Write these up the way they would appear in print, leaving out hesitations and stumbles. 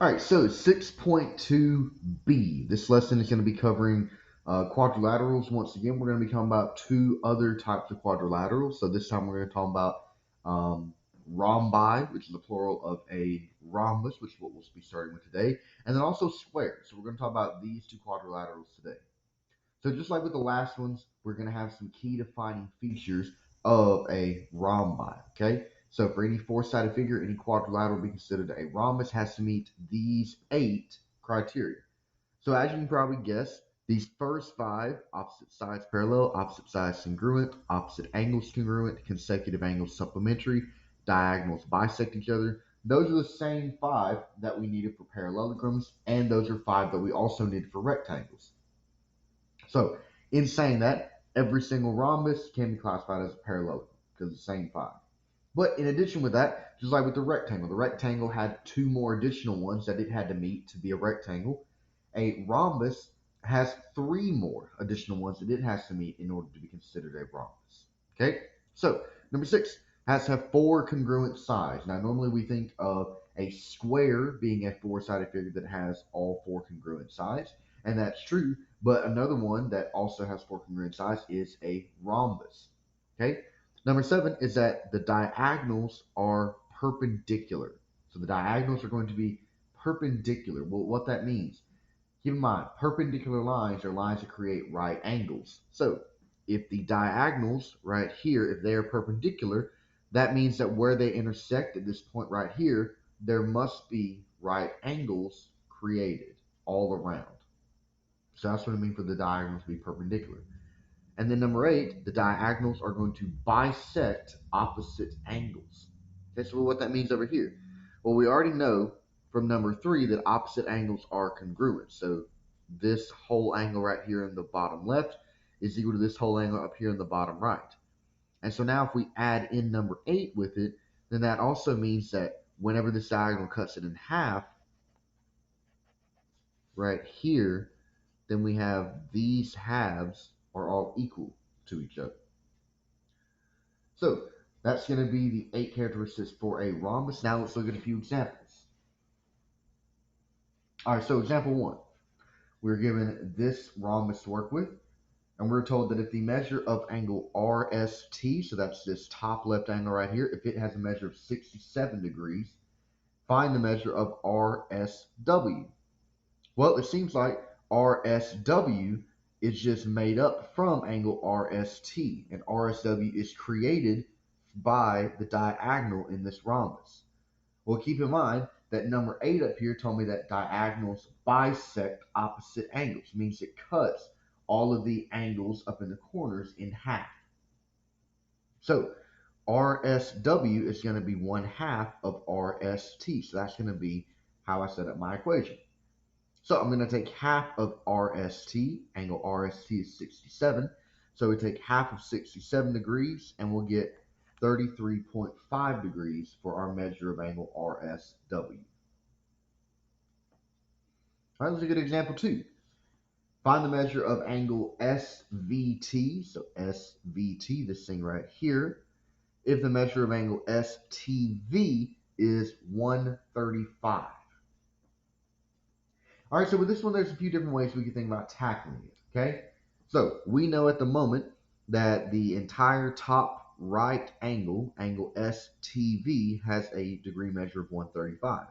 All right, so 6.2b. This lesson is going to be covering quadrilaterals. Once again, we're going to be talking about two other types of quadrilaterals. So this time we're going to talk about rhombi, which is the plural of a rhombus, which is what we'll be starting with today, and then also squares. So we're going to talk about these two quadrilaterals today. So just like with the last ones, we're going to have some key defining features of a rhombi, okay? So for any four-sided figure, any quadrilateral will be considered a rhombus has to meet these 8 criteria. So as you can probably guess, these first 5, opposite sides parallel, opposite sides congruent, opposite angles congruent, consecutive angles supplementary, diagonals bisect each other, those are the same 5 that we needed for parallelograms, and those are 5 that we also need for rectangles. So, in saying that, every single rhombus can be classified as a parallelogram because it's the same 5. But in addition with that, just like with the rectangle had 2 more additional ones that it had to meet to be a rectangle. A rhombus has 3 more additional ones that it has to meet in order to be considered a rhombus. Okay, so number 6 has to have 4 congruent sides. Now, normally we think of a square being a four-sided figure that has all 4 congruent sides, and that's true. But another one that also has 4 congruent sides is a rhombus. Okay, number 7 is that the diagonals are perpendicular. So the diagonals are going to be perpendicular. Well, what that means, keep in mind, perpendicular lines are lines that create right angles. So if the diagonals right here, if they are perpendicular, that means that where they intersect at this point right here, there must be right angles created all around. So that's what I mean for the diagonals to be perpendicular. And then number 8, the diagonals are going to bisect opposite angles. Okay, so what that means over here? Well, we already know from number 3 that opposite angles are congruent. So this whole angle right here in the bottom left is equal to this whole angle up here in the bottom right. And so now if we add in number 8 with it, then that also means that whenever this diagonal cuts it in half, right here, then we have these halves are all equal to each other. So that's going to be the 8 characteristics for a rhombus. Now let's look at a few examples. All right, so example 1. We're given this rhombus to work with, and we're told that if the measure of angle RST, so that's this top left angle right here, if it has a measure of 67 degrees, find the measure of RSW. Well, it seems like RSW is just made up from angle RST, and RSW is created by the diagonal in this rhombus. Well, keep in mind that number 8 up here told me that diagonals bisect opposite angles, means it cuts all of the angles up in the corners in half. So RSW is going to be 1/2 of RST. So that's going to be how I set up my equation. So I'm going to take half of RST. Angle RST is 67. So we take half of 67 degrees, and we'll get 33.5 degrees for our measure of angle RSW. All right, let's look at example 2. Find the measure of angle SVT. So SVT, this thing right here, if the measure of angle STV is 135. All right, so with this one, there's a few different ways we can think about tackling it, okay? So we know at the moment that the entire top right angle, angle STV, has a degree measure of 135.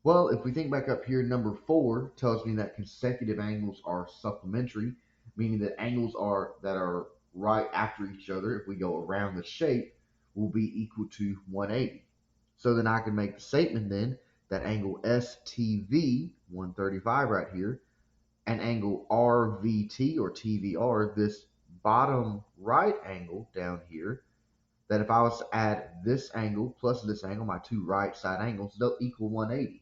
Well, if we think back up here, number 4 tells me that consecutive angles are supplementary, meaning that angles that are right after each other, if we go around the shape, will be equal to 180. So then I can make the statement then that angle STV, 135 right here, and angle RVT or TVR, this bottom right angle down here, that if I was to add this angle plus this angle, my two right side angles, they'll equal 180.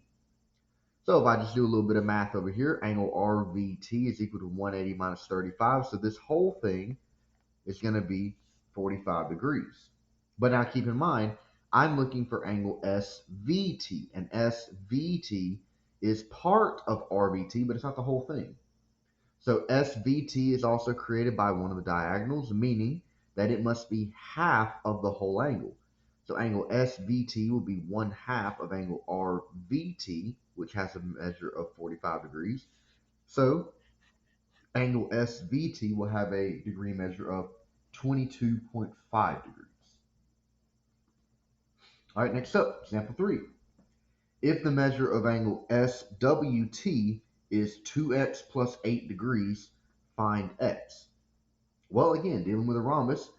So if I just do a little bit of math over here, angle RVT is equal to 180 minus 35. So this whole thing is going to be 45 degrees. But now keep in mind, I'm looking for angle SVT, and SVT is part of RVT, but it's not the whole thing. So SVT is also created by one of the diagonals, meaning that it must be half of the whole angle. So angle SVT will be 1/2 of angle RVT, which has a measure of 45 degrees. So angle SVT will have a degree measure of 22.5 degrees. All right, next up, example 3. If the measure of angle SWT is 2x plus 8 degrees, find x. Well, again, dealing with a rhombus,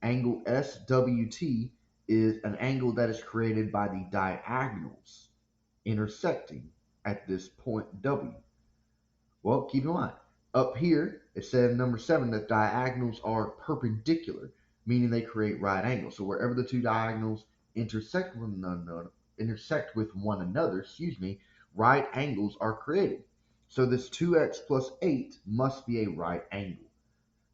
angle SWT is an angle that is created by the diagonals intersecting at this point W. Well, keep in mind, up here, it said in number 7 that diagonals are perpendicular, meaning they create right angles. So wherever the two diagonals intersect with one another, right angles are created. So this 2x plus 8 must be a right angle.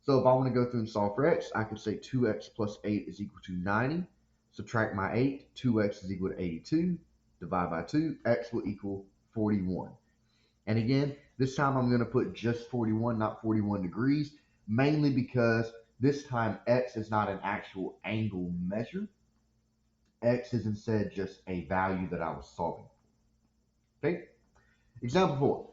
So if I want to go through and solve for x, I could say 2x plus 8 is equal to 90. Subtract my 8, 2x is equal to 82. Divide by 2, x will equal 41. And again, this time I'm going to put just 41, not 41 degrees, mainly because this time x is not an actual angle measure. X is instead just a value that I was solving for. Okay? Example 4.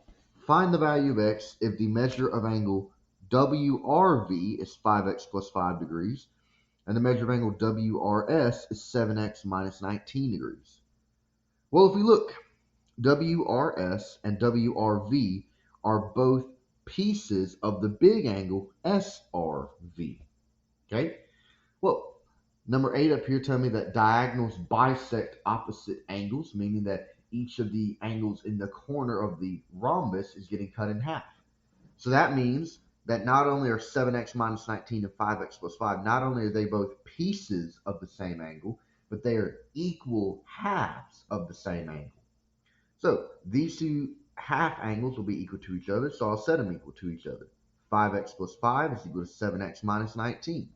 Find the value of x if the measure of angle WRV is 5x plus 5 degrees, and the measure of angle WRS is 7x minus 19 degrees. Well, if we look, WRS and WRV are both pieces of the big angle SRV. Okay? Well, number 8 up here tells me that diagonals bisect opposite angles, meaning that each of the angles in the corner of the rhombus is getting cut in half. So that means that not only are 7x minus 19 and 5x plus 5, not only are they both pieces of the same angle, but they are equal halves of the same angle. So these two half angles will be equal to each other, so I'll set them equal to each other. 5x plus 5 is equal to 7x minus 19.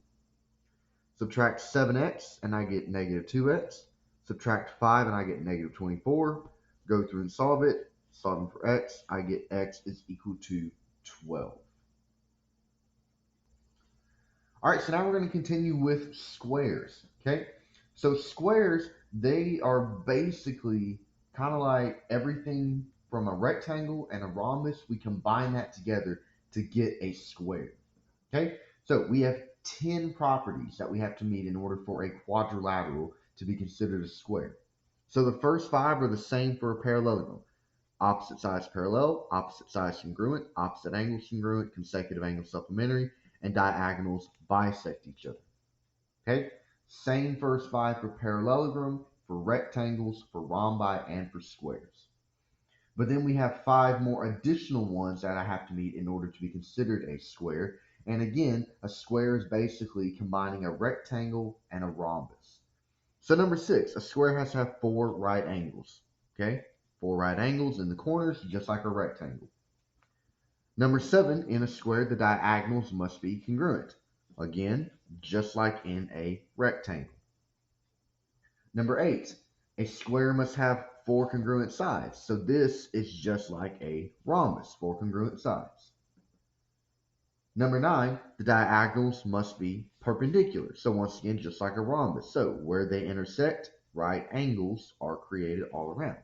Subtract 7x and I get negative 2x. Subtract 5 and I get negative 24. Go through and solve it. Solving for x, I get x is equal to 12. All right, so now we're going to continue with squares, okay? So squares, they are basically kind of like everything from a rectangle and a rhombus. We combine that together to get a square, okay? So we have 10 properties that we have to meet in order for a quadrilateral to be considered a square. So the first 5 are the same for a parallelogram. Opposite sides parallel, opposite sides congruent, opposite angles congruent, consecutive angles supplementary, and diagonals bisect each other. Okay? Same first 5 for parallelogram, for rectangles, for rhombi, and for squares. But then we have 5 more additional ones that I have to meet in order to be considered a square. And again, a square is basically combining a rectangle and a rhombus. So number 6, a square has to have 4 right angles. Okay? 4 right angles in the corners, just like a rectangle. Number 7, in a square, the diagonals must be congruent. Again, just like in a rectangle. Number 8, a square must have 4 congruent sides. So this is just like a rhombus, 4 congruent sides. Number 9, the diagonals must be perpendicular. So once again, just like a rhombus. So where they intersect, right angles are created all around.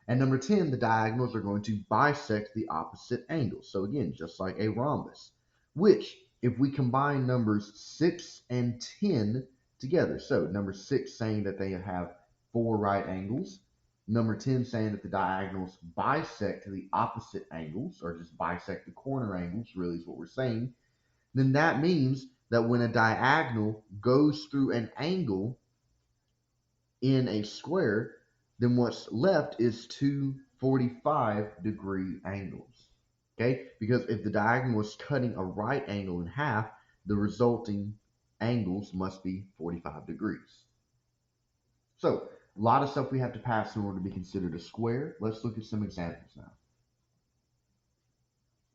And number 10, the diagonals are going to bisect the opposite angles. So again, just like a rhombus, which if we combine numbers 6 and 10 together, so number 6 saying that they have 4 right angles, number 10 saying that the diagonals bisect the opposite angles, or just bisect the corner angles, really is what we're saying, then that means that when a diagonal goes through an angle in a square, then what's left is 2 45-degree angles. Okay? Because if the diagonal is cutting a right angle in half, the resulting angles must be 45 degrees. So, a lot of stuff we have to pass in order to be considered a square. Let's look at some examples now.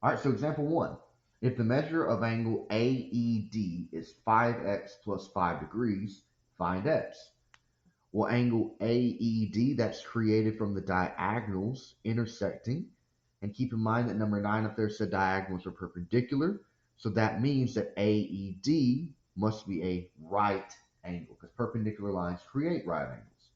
All right, so example 1. If the measure of angle AED is 5x plus 5 degrees, find x. Well, angle AED, that's created from the diagonals intersecting. And keep in mind that number 9 up there said diagonals are perpendicular. So that means that AED must be a right angle because perpendicular lines create right angles.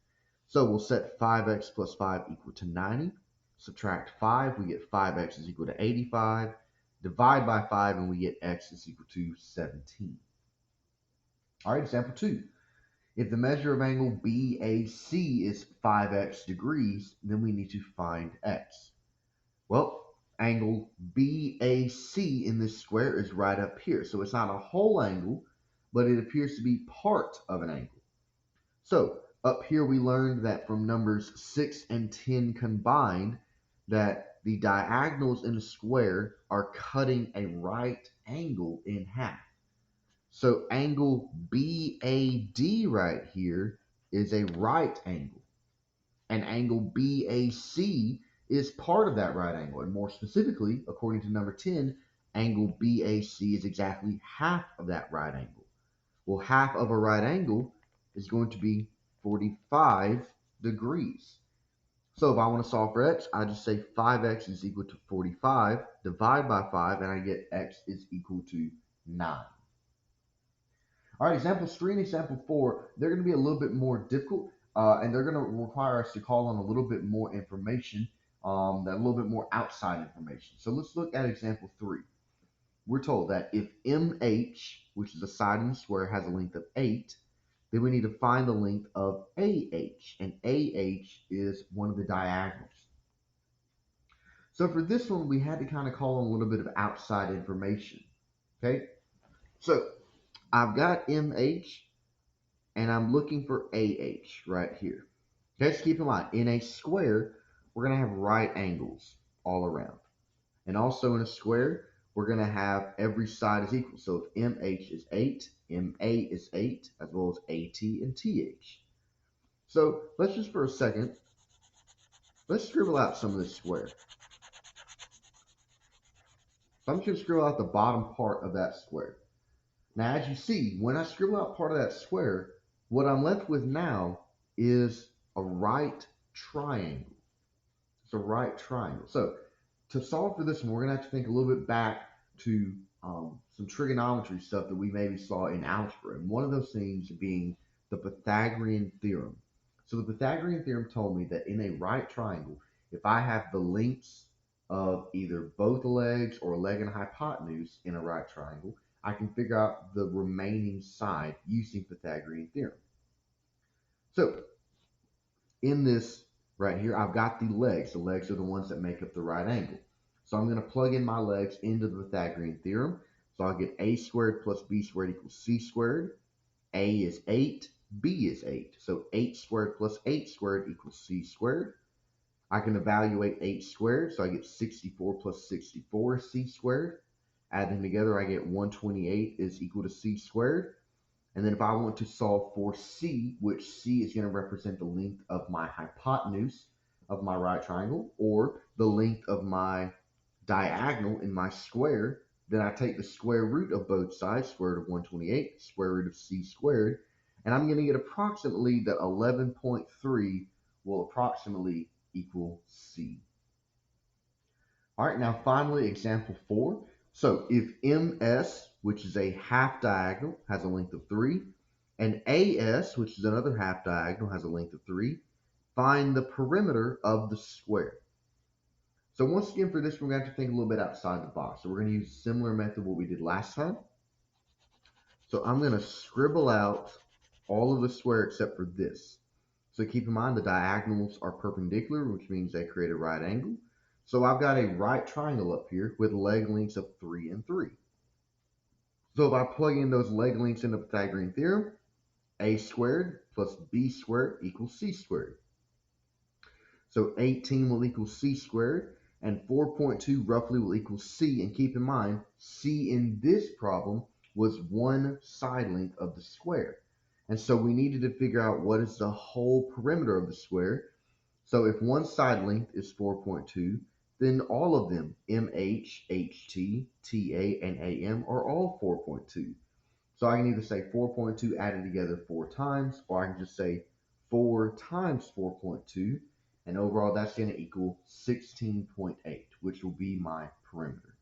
So we'll set 5x plus 5 equal to 90. Subtract 5, we get 5x is equal to 85. Divide by 5, and we get x is equal to 17. All right, example 2. If the measure of angle BAC is 5x degrees, then we need to find x. Well, angle BAC in this square is right up here. So it's not a whole angle, but it appears to be part of an angle. So up here we learned that from numbers 6 and 10 combined, that the diagonals in a square are cutting a right angle in half. So angle BAD right here is a right angle. And angle BAC is part of that right angle. And more specifically, according to number 10, angle BAC is exactly half of that right angle. Well, half of a right angle is going to be 45 degrees. So if I want to solve for x, I just say 5x is equal to 45, divide by 5, and I get x is equal to 9. All right, examples 3 and example 4, they're going to be a little bit more difficult, and they're going to require us to call on a little bit more information, a little bit more outside information. So let's look at example 3. We're told that if MH, which is a side in the square, has a length of 8, then we need to find the length of AH, and AH is one of the diagonals. So for this one, we had to kind of call on a little bit of outside information, okay? So I've got MH, and I'm looking for AH right here. Okay, just keep in mind, in a square, we're going to have right angles all around. And also in a square, we're going to have every side is equal. So if MH is 8, MA is 8, as well as AT and TH. So let's just for a second, let's scribble out some of this square. So I'm just going to scribble out the bottom part of that square. Now, as you see, when I scribble out part of that square, what I'm left with now is a right triangle. It's a right triangle. So to solve for this one, we're going to have to think a little bit back to some trigonometry stuff that we maybe saw in algebra. And one of those things being the Pythagorean theorem. So the Pythagorean theorem told me that in a right triangle, if I have the lengths of either both legs or a leg and a hypotenuse in a right triangle, I can figure out the remaining side using Pythagorean theorem. So in this right here, I've got the legs. The legs are the ones that make up the right angle. So I'm going to plug in my legs into the Pythagorean theorem. So I'll get a squared plus b squared equals c squared. A is 8, b is 8. So 8 squared plus 8 squared equals c squared. I can evaluate 8 squared, so I get 64 plus 64 is c squared. Add them together, I get 128 is equal to c squared. And then if I want to solve for c, which c is going to represent the length of my hypotenuse of my right triangle, or the length of my diagonal in my square, then I take the square root of both sides, square root of 128, square root of c squared, and I'm going to get approximately that 11.3 will approximately equal c. All right, now finally, example 4. So if MS, which is a half diagonal, has a length of 3, and AS, which is another half diagonal, has a length of 3, find the perimeter of the square. So once again, for this, we're going to have to think a little bit outside the box. So we're going to use a similar method what we did last time. So I'm going to scribble out all of the square except for this. So keep in mind the diagonals are perpendicular, which means they create a right angle. So I've got a right triangle up here with leg lengths of 3 and 3. So if I plug in those leg lengths in the Pythagorean theorem, a squared plus b squared equals c squared. So 18 will equal c squared, and 4.2 roughly will equal c. And keep in mind, c in this problem was one side length of the square. And so we needed to figure out what is the whole perimeter of the square. So if one side length is 4.2, then all of them, MH, HT, TA, and AM, are all 4.2. So I can either say 4.2 added together 4 times, or I can just say 4 times 4.2, and overall that's going to equal 16.8, which will be my perimeter.